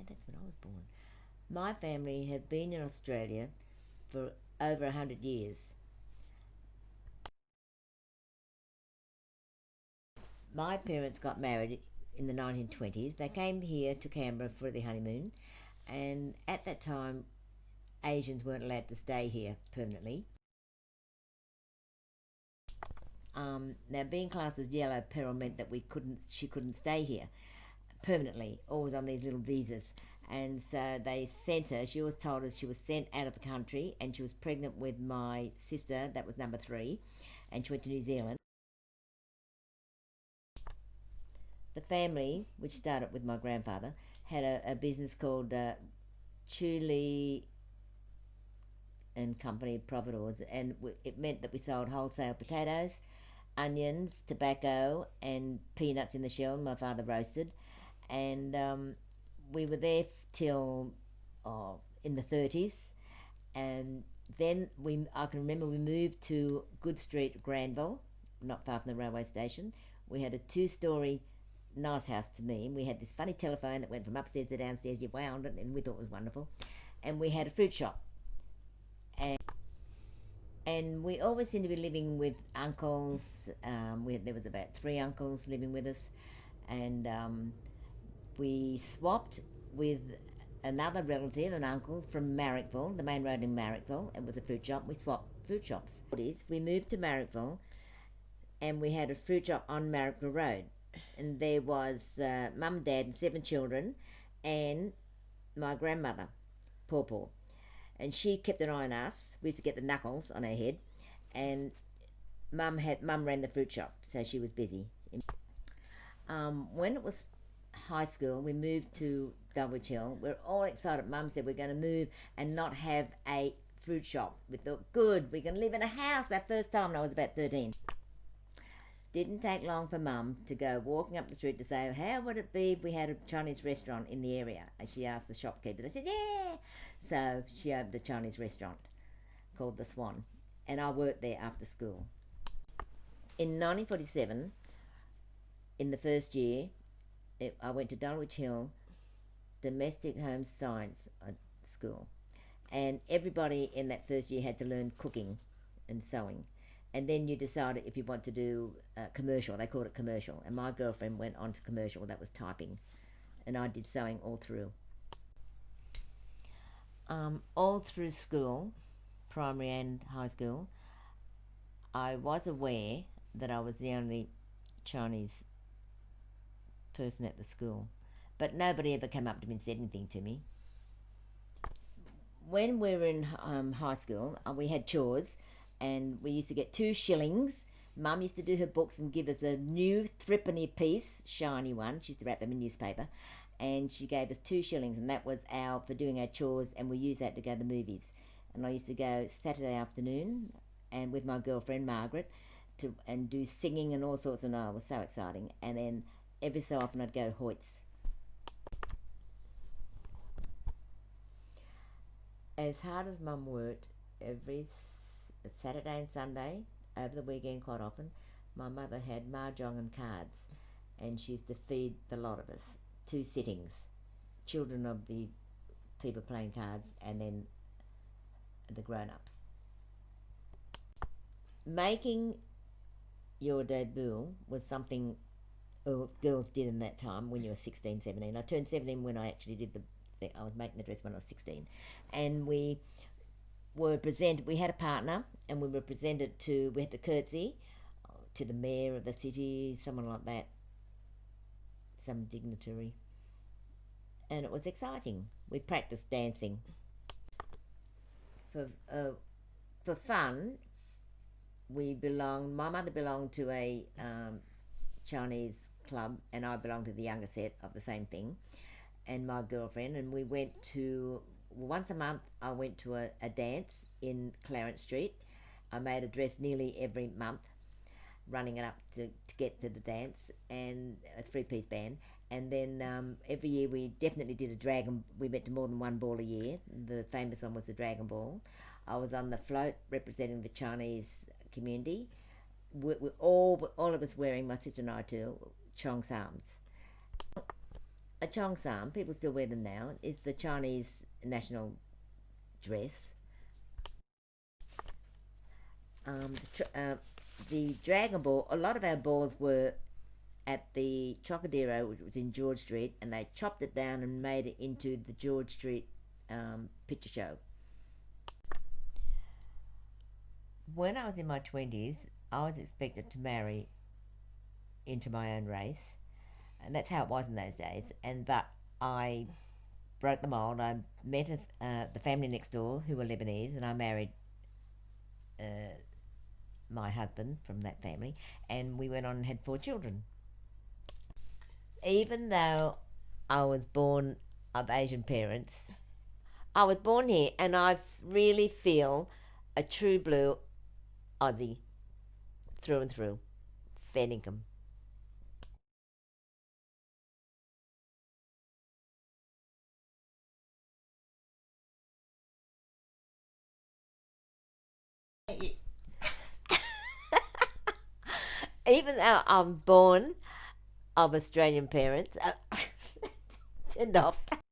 that's when I was born. My family have been in Australia for over 100 years. My parents got married in the 1920s. They came here to Canberra for their honeymoon, and at that time, Asians weren't allowed to stay here permanently. Now, being classed as yellow peril meant that she couldn't stay here permanently, always on these little visas. And so they sent her. She was told us she was sent out of the country, and she was pregnant with my sister, that was number three, and she went to New Zealand. The family, which started with my grandfather, had a business called Chuli and Company Providores, and it meant that we sold wholesale potatoes, onions, tobacco, and peanuts in the shell. My father roasted, and we were there till in the 30s, and then I can remember we moved to Good Street, Granville, not far from the railway station. We had a two-storey nice house to me. We had this funny telephone that went from upstairs to downstairs. You wound it, and we thought it was wonderful. And we had a fruit shop, and we always seemed to be living with uncles. There was about three uncles living with us, and we swapped with another relative, an uncle from Marrickville, the main road in Marrickville. It was a fruit shop. We swapped fruit shops. We moved to Marrickville, and we had a fruit shop on Marrickville Road. And there was mum, dad, and 7 children, and my grandmother, Paw. And she kept an eye on us. We used to get the knuckles on her head, and mum ran the fruit shop, so she was busy. When it was high school, we moved to Dulwich Hill. We were all excited. Mum said we're going to move and not have a fruit shop. We thought, good, we can live in a house. That first time, when I was about 13. Didn't take long for Mum to go walking up the street to say, how would it be if we had a Chinese restaurant in the area? And she asked the shopkeeper. They said, yeah. So she opened a Chinese restaurant called The Swan, and I worked there after school. In 1947, in the first year, I went to Dulwich Hill Domestic Home Science School, and everybody in that first year had to learn cooking and sewing. And then you decided if you want to do commercial. They called it commercial. And my girlfriend went on to commercial. That was typing. And I did sewing all through. All through school, primary and high school, I was aware that I was the only Chinese person at the school. But nobody ever came up to me and said anything to me. When we were in high school, we had chores, and we used to get 2 shillings. Mum used to do her books and give us a new threepenny piece, shiny one. She used to wrap them in newspaper, and she gave us 2 shillings, and that was for doing our chores, and we used that to go to the movies. And I used to go Saturday afternoon, and with my girlfriend Margaret, and do singing and all sorts, and it was so exciting. And then every so often I'd go to Hoyts. As hard as Mum worked, every Saturday and Sunday, over the weekend quite often, my mother had mahjong and cards, and she used to feed the lot of us. 2 sittings, children of the people playing cards, and then the grown-ups. Making your debut was something girls did in that time when you were 16, 17. I turned 17 when I actually did I was making the dress when I was 16. And we had a partner, and we had to curtsy to the mayor of the city, someone like that, some dignitary. And it was exciting. We practiced dancing. For fun, my mother belonged to a Chinese club, and I belonged to the younger set of the same thing, and my girlfriend, and we went to, once a month I went to a dance in Clarence Street. I made a dress nearly every month, running it up to get to the dance, and a 3-piece band. And then every year we definitely did we went to more than one ball a year. The famous one was the Dragon Ball. I was on the float representing the Chinese community. All of us wearing, my sister and I too, Chong Sams. a cheongsam, people still wear them now, is the Chinese national dress. The Dragon Ball, a lot of our balls were at the Trocadero, which was in George Street, and they chopped it down and made it into the George Street picture show. When I was in my 20s, I was expected to marry into my own race, and that's how it was in those days. But I broke the mold. I met the family next door who were Lebanese, and I married my husband from that family, and we went on and had 4 children. Even though I was born of Asian parents, I was born here, and I really feel a true blue Aussie through and through. Fair dinkum. Even though I'm born of Australian parents, turned off.